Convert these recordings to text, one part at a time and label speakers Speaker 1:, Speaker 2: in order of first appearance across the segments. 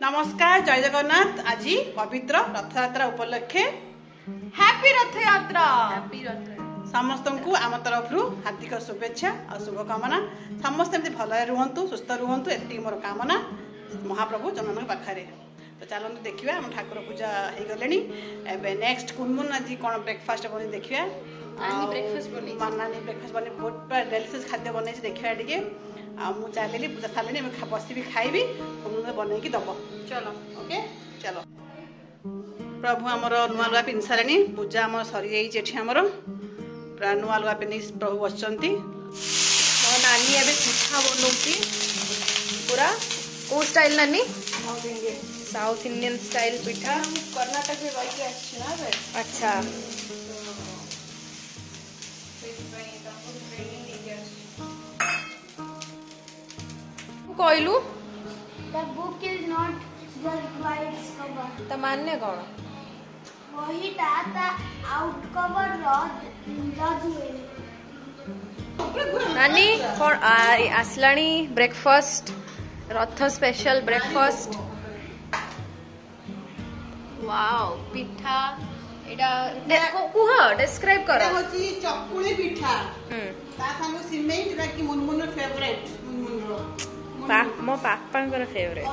Speaker 1: नमस्कार जय जगन्नाथ। आज पवित्र रथ यात्रा उपलक्षे हैप्पी रथ यात्रा समस्त को आम तरफ हार्दिक शुभेच्छा और शुभकामना। समस्त एमती भल रुहतु सुस्थ रुहतु एति मोर कामना महाप्रभु जगन्नाथ पाखे। तो चलते देखिए आम ठाकुर पूजा हो गले। एबे नेक्स्ट कुनमुन आज कौन ब्रेकफास्ट बनी देखिए। नानी ब्रेकफास्ट बनी बहुत डेलीशियस खाद्य बन देखिए टे। मु चलिए पूजा सारे बस भी खाइबी बन दब। चलो ओके चलो। प्रभु आमर नुआ लुआ पिंधि सारे पूजा आम सरी जामर पूरा नुआ लुआ पिंधि प्रभु बस।
Speaker 2: मो नानी एबे पिठा बनौती पूरा को स्टाइल नानी साउथ इंडियन स्टाइल पिठा
Speaker 1: कर्नाटक में रही।
Speaker 2: अच्छा कहलु
Speaker 3: The book is not just by its cover.
Speaker 2: त मान्य कौन
Speaker 3: वही ता आउट कवर जज हुए।
Speaker 2: नानी कौन आसलानी ब्रेकफास्ट रथ स्पेशल ब्रेकफास्ट। वाओ पिठा एटा कुह डिस्क्राइब करो।
Speaker 1: होची चकुली पिठा ता संग सिमेई जेटा कि मुनमुन फेवरेट मुनमुन रो
Speaker 2: मो पापांकर फेवरेट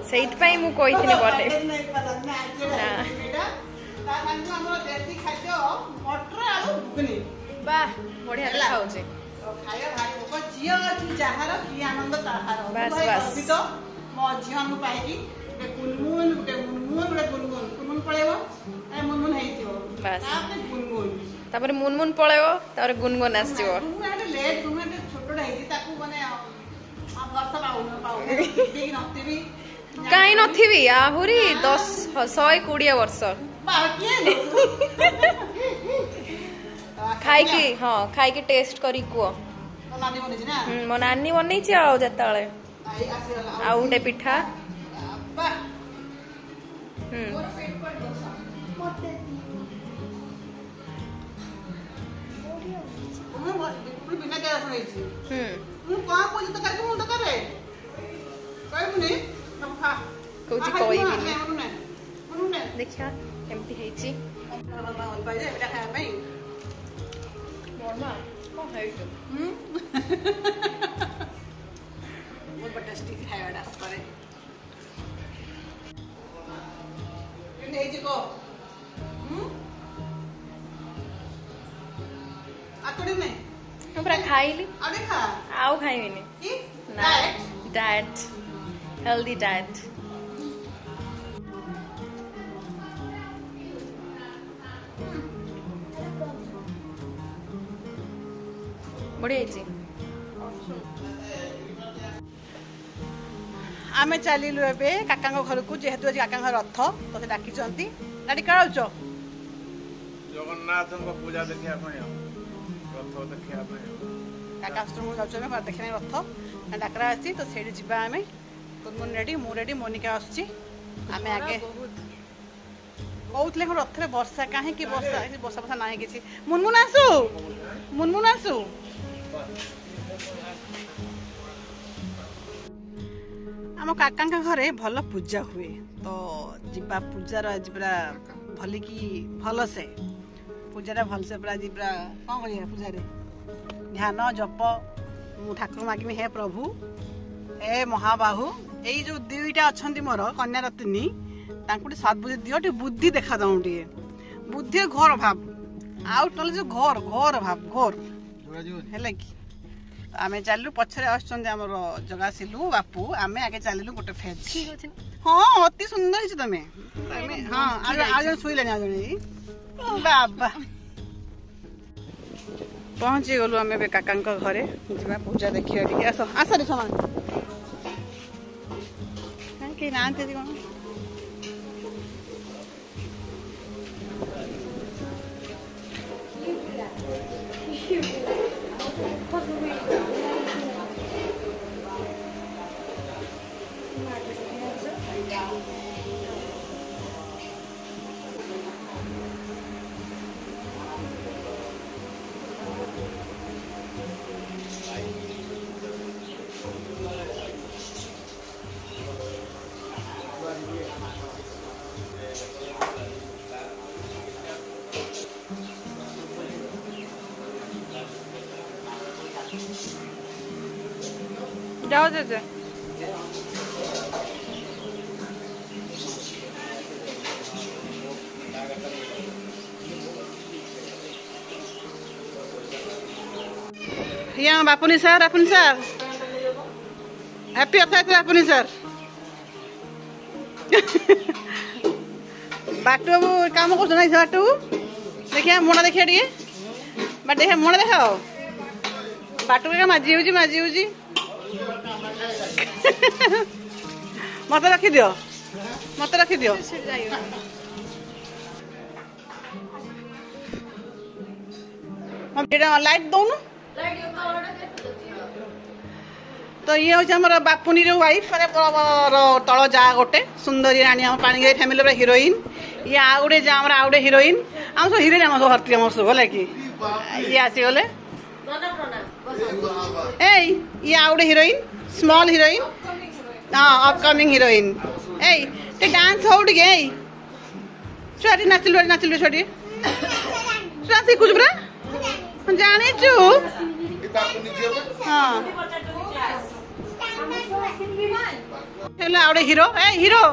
Speaker 2: सेइत पई मु कहिथिनी बटे ना
Speaker 1: ता संग हमर देसी खाद्य मटर आलू घुगनी।
Speaker 2: वाह बढ़िया खाउछे
Speaker 1: खाया भारी ओको जियो अछि जहार की आनंद ताहार।
Speaker 2: बस बस
Speaker 1: तो मो जियो हम पाइकी मुनमुन गुनगुन पळेबो ए मुनमुन हेइथिबो
Speaker 2: बस
Speaker 1: तापर गुनगुन
Speaker 2: तापर मुनमुन पळेबो तापर गुनगुन आसीबो।
Speaker 1: गुनगुन लेट गुनगुन छोटो हेइथि ताकू माने वर्ष पाउन ठीक नथिबी
Speaker 2: काई नथिबी आहुरी 120 वर्ष खाई की हां खाई की टेस्ट करी को
Speaker 1: नानी बनेछि ना
Speaker 2: मो नानी बनैछि आ जताळे आ उटे पिठा
Speaker 1: मोर पेट पर दोसा मोर बिना क्या सुनैछि मु का कोइ त करके मु त करे कहि मुनी हम खा
Speaker 2: कोची कोई भी
Speaker 1: नहीं
Speaker 2: देखिया केमती हेछि
Speaker 1: पाइ जे बेटा खाया पई
Speaker 2: नॉर्मल को हेछु
Speaker 1: बहुत टेस्टी खायाडा करे केने हेछि को आतडी नहीं
Speaker 2: हम पूरा खाइली
Speaker 1: आ देखा
Speaker 2: आउ खाइबिनी
Speaker 1: की
Speaker 2: ना डाइट हेल्दी डाइट बढ़िया हेछि।
Speaker 1: आमे चलिलु एबे काका घर को जेहेतु आज काका रथ तो से डाकी चंती गाड़ी कराउचो
Speaker 4: जगन्नाथ को पूजा देखिया पय रथ देखिया पय
Speaker 1: काका आश्रम जाउचो में देखने रथ डाकरा आसी तो सेडी जिबा आमे तुमन रेडी मु रेडी मोनिका आछी आमे आगे बहुत लेखन रथ रे वर्षा काहे की वर्षा वर्षा नाही किछि मुनमुन आसु आम काका घरे भल पूजा हुए तो जीवा पूजार आज पूरा भल की भल से पूजा भल से पूरा जीवा कौन करिया पूजा ध्यान जप ठाकुर मागिमी हे प्रभु हे महाबाहु यही जो दुईटा अच्छा मोर कन्या रत्नी सदबुद्धि दियो बुद्धि देखा दऊ टे बुद्धि घोर भाव आउ जो घोर घोर भाव घोर है कि आमे चलू पछरे आमर जगासिलु बापू आमे आगे चलिलु गोटे फेज। हाँ अति सुंदर है तमे हाँ आज शुइले आज बाबा पहुंची गलु आमे काका घरे जीवा पूजा देखिया टिके आस आस रे समान के नांते जी कोन
Speaker 2: जाओ जैसे
Speaker 1: यहाँ Bapuni sir happy Rathyatra Bapuni sir बाटू बाबू काम कर बाटू देखिए मुड़ा देखिए टे बट देखिए मुड़ा देख बाटू का माजी हो मत रखिद लाइट दौनु तो ये हूँ बापुनी वाइफ तल जा गोटे सुंदरी राणी आम पानी फैमिली हिरोइन ये आ गोटे जा आउ गोटे हिरोइन आम सब हिरोइन आम सब भर्ती आम सब है कि ये आसीगले ये आ गोटे हिरोइन स्मॉल हिरोइन हाँ अपकमिंग हिरोइन ए डांस हो छुआटी नाचिलु छुआटी छुआ शिखुच पूरा जानिचु हाँ आउटे हिरो हिरो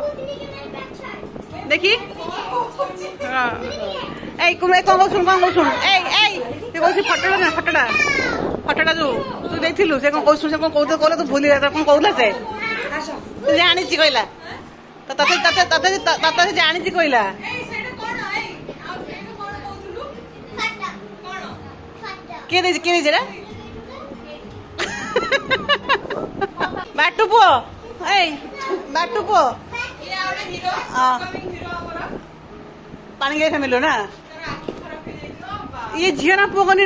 Speaker 1: देखी कौन शुण फटोटा जो तू देखिलु से कौन से कौन कहला तू भूली कौन कहला से जानी कहला तते जानी कहला किए बाटू पुओ बाटू पुओ पानी गए फैमिली ना ये झील ना पुओ कनी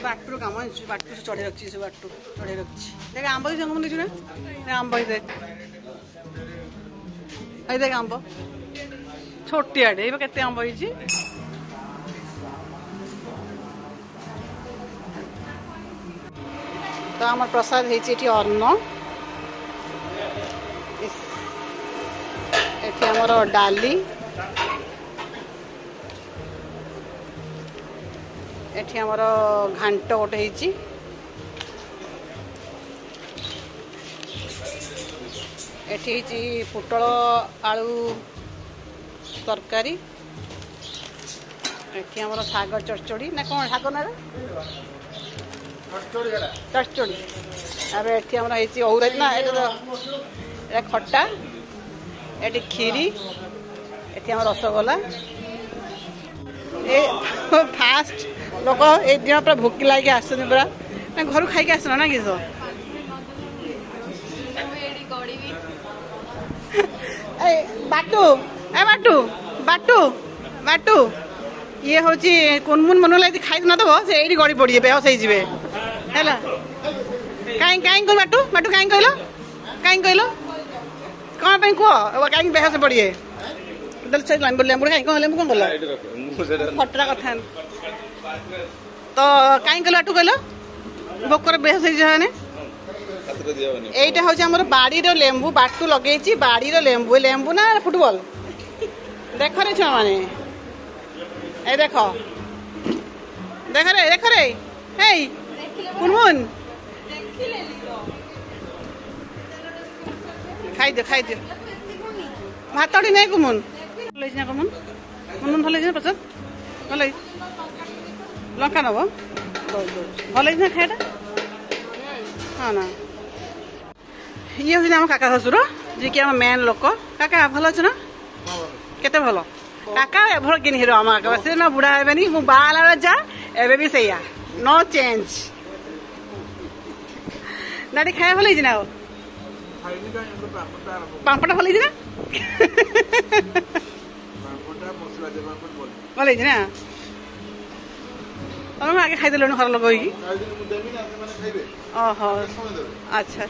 Speaker 1: बाटू काम बाटू चढ़े रखी से बाटू चढ़े रखी देख आंब की जंगम देखु ना आंब देख देख आंब छोटियाटे केते आंब होइछि तो आम प्रसाद होती अन्न एठी आमर डाली एठी आमर घांट गोटे होइछि एठी होइछि पुटल आलू तरकारी एठी आमर साग चरचड़ी ना कौन साग ना चरचड़ी अब एठी हमरा हेची औरत ना ए खट्टा एठी खीरी एठी हम रसगोला ए फास्ट लोक ए दिन पूरा भूख लागे आसन पूरा ना घर खाई आसन ना किस बाटू बाटू बाटू बाटू ये हूँ कुनमुन मन लगे खाई न दब से ये गड़ी पड़े बेहस हो कहीं कहीं बाटू बाटू कहीं कहल कहीं कहल कौन कह कहीं बेहस पड़े लेम्बू कहीं कौन लेम्बू कौन कल फटरा कथा तो कहीं कहल बाटू कहल भोकर बेहस होईटा हूँ आम बाड़ी लेम्बू बाटू लगे बाड़ी लेम्बू लेम्बू ना फुटबॉल देख रे छुआ मैंने ए देख देख रे हे कुनमुन खाई दे भातड़ी नहीं कुमुन कुमुन कुमुन भल प्रसाद भल लंका नब भल खाइटा हाँ ना ये हूँ आम काका शशुर जी कि आम मेन लोक काका भल अच्छे ना केते भल काका एभर किन हिरो आम काका से ना बुढ़ा हेबेनी मु बाला जा एबे भी सैया नो चेंज नाटी खाया भल ना पापड़ भल ना भल ना तुम आगे खाई देलु घर लोक ओहो अच्छा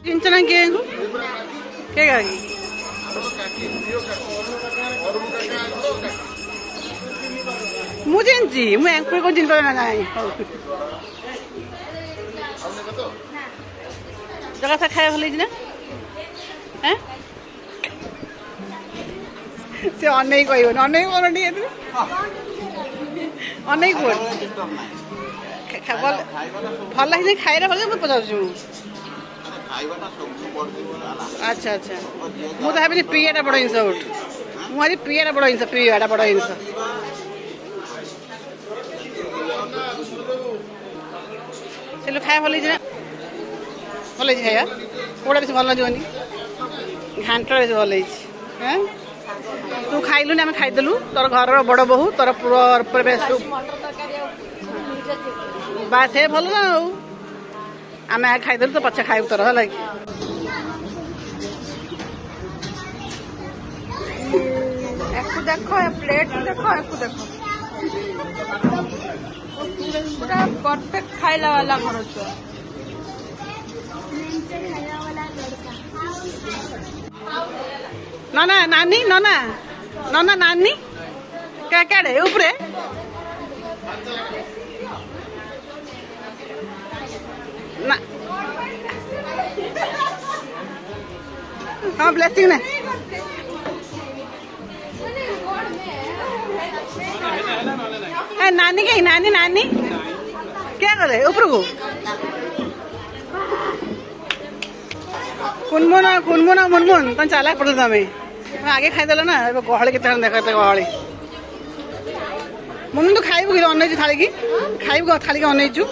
Speaker 1: चिंचना किए के गाड़ी मुझे मुझे को चिंता ना जगह सा खाया भल ना से अनेक कहबन अनेक कोन टिके अनेक कोन भल लगे खाइरा भल मैं पचार अच्छा अच्छा मुझे भाभी प्रियटा बड़ जिनस उठ मुझे प्रियटा बड़ जिनस प्रियटा बड़ जिनस से लोग खाया भल भल खाया कौटा बेस भल लगे घाटा बेस भल हाँ तू खाइलु आम खाईदेलु तोर घर बड़ बहु तोर बास हे भल ना आम खाईदेलु तो पछे खाइबु तोर है
Speaker 2: देखो प्लेट देखो देखो पूरा परफेक्ट खाइला वाला घर छुआ
Speaker 1: ना नानी ना नानी क्या क्या ऊपरे ना हाँ ब्लेसिंग ने नानी कहीं नानी क्या करे ऊपर को कुनमुन मुनमुन तुम चालाक पड़ो तुम आगे खाईदेल ना गहली के देखते गहली मुनमुन तो खाइबु कि अनैचु थाली की खाइबु थाली की अनैचु